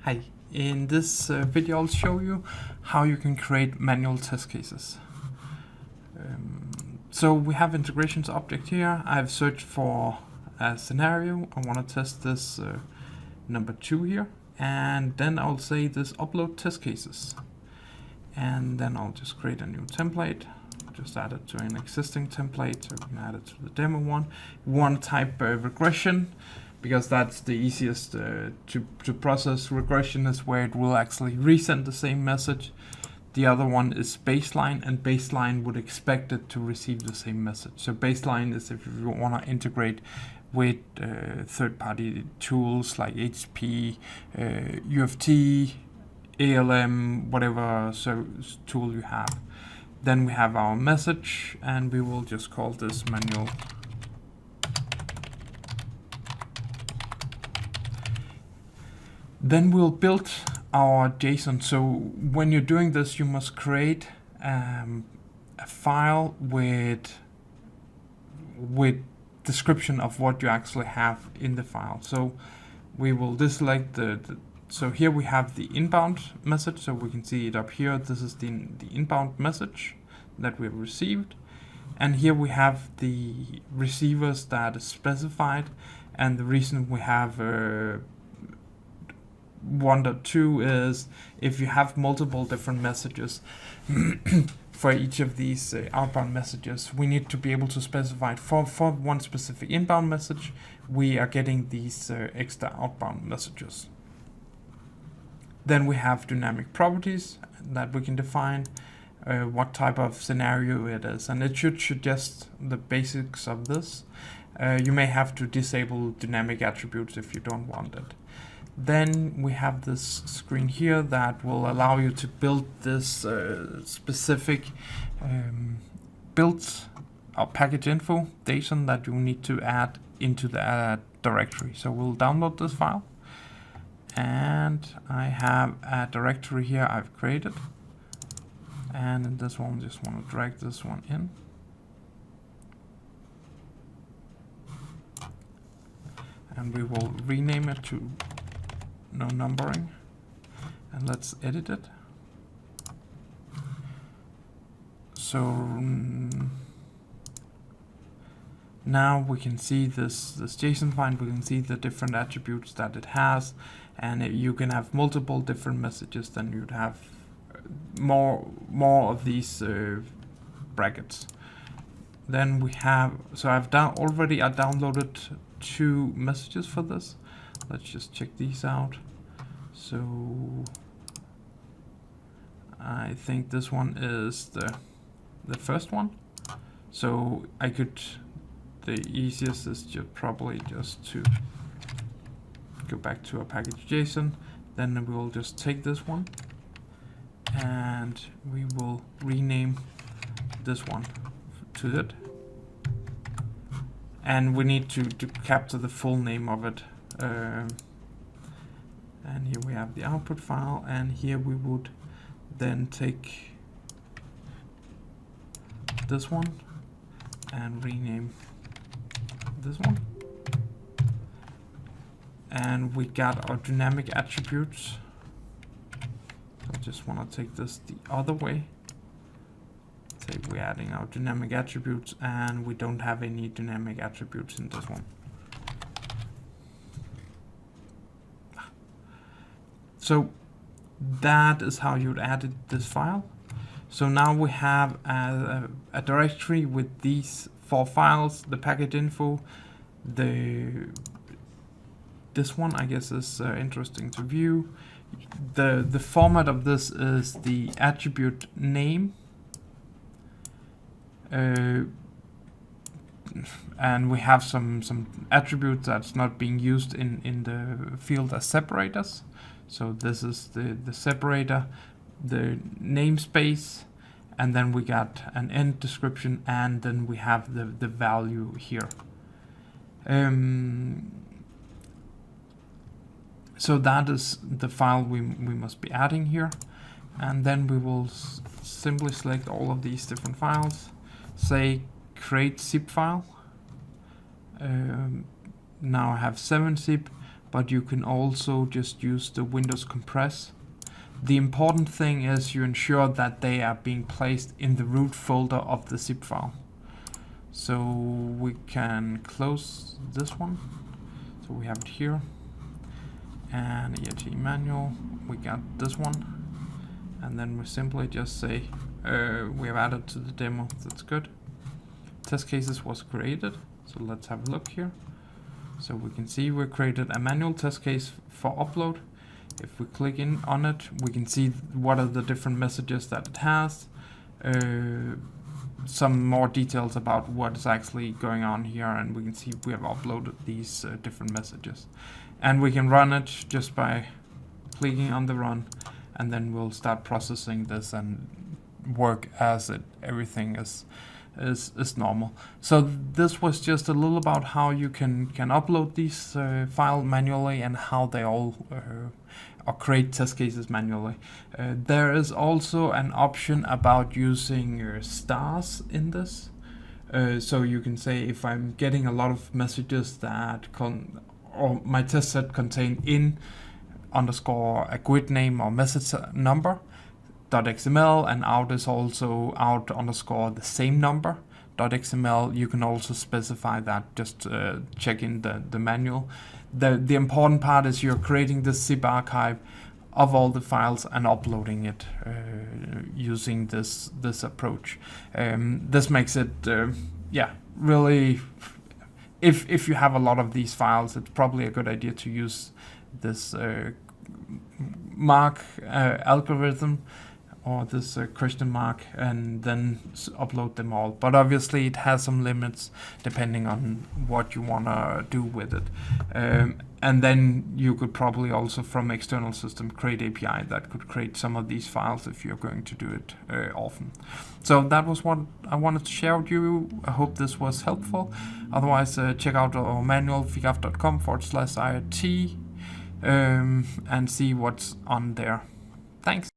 Hi, in this video I'll show you how you can create manual test cases. So we have integrations object here. I've searched for a scenario. I want to test this number 2 here, and then I'll say this upload test cases, and then I'll just create a new template. Just add it to an existing template, so we can add it to the demo one. One type regression, because that's the easiest to process. Regression is where it will actually resend the same message. The other one is baseline, and baseline would expect it to receive the same message. So baseline is if you want to integrate with third-party tools like HP, UFT, ALM, whatever tool you have. Then we have our message, and we will just call this manual. Then we'll build our JSON. So when you're doing this, you must create a file with description of what you actually have in the file. So we will deselect so here we have the inbound message, so we can see it up here. This is the inbound message that we have received. And here we have the receivers that is specified, and the reason we have 1.2 is if you have multiple different messages for each of these outbound messages, we need to be able to specify for one specific inbound message, we are getting these extra outbound messages. Then we have dynamic properties that we can define what type of scenario it is, and it should suggest the basics of this. You may have to disable dynamic attributes if you don't want it. Then we have this screen here that will allow you to build this specific build package info JSON that you need to add into the directory. So we'll download this file, and I have a directory here I've created, and in this one just want to drag this one in. And we will rename it to no numbering, and let's edit it. So now we can see this JSON file. We can see the different attributes that it has, and you can have multiple different messages. Then you'd have more of these brackets. Then we have, so I've already downloaded 2 messages for this. Let's just check these out. So I think this one is the first one. So the easiest is probably just to go back to our package JSON. Then we will just take this one, and we will rename this one to it. And we need to capture the full name of it. And here we have the output file, and here we would then take this one and rename this one. And we got our dynamic attributes. So I just want to take this the other way. Say we're adding our dynamic attributes, and we don't have any dynamic attributes in this one. So that is how you'd add this file. So now we have a directory with these 4 files: the package info, this one I guess is interesting to view. The format of this is the attribute name, and we have some attributes that's not being used in the field as separators. So this is the separator, the namespace, and then we got an end description, and then we have the value here. So that is the file we must be adding here, and then we will simply select all of these different files, say create zip file. Now I have 7 zip, but you can also just use the Windows compress. The important thing is you ensure that they are being placed in the root folder of the zip file. So we can close this one. So we have it here. And IRT manual, we got this one. And then we simply just say we have added to the demo. That's good. Test cases was created. So let's have a look here. So we can see we created a manual test case for upload. If we click in on it, we can see what are the different messages that it has. Some more details about what is actually going on here, and we can see we have uploaded these different messages. And we can run it just by clicking on the run, and then we'll start processing this and work as everything is normal. So this was just a little about how you can upload these files manually and how they all or create test cases manually. There is also an option about using stars in this. So you can say if I'm getting a lot of messages that or my test set contain in underscore a grid name or message number .xml, and out is also out underscore the same number .xml. You can also specify that, just check in the manual. The important part is you're creating this zip archive of all the files and uploading it using this approach. This makes it really, if you have a lot of these files, it's probably a good idea to use this mark algorithm, or this question mark, and then upload them all. But obviously it has some limits depending on what you want to do with it. And then you could probably also from external system create API that could create some of these files if you're going to do it often. So that was what I wanted to share with you. I hope this was helpful. Otherwise, check out our manual, figaf.com/IRT, and see what's on there. Thanks.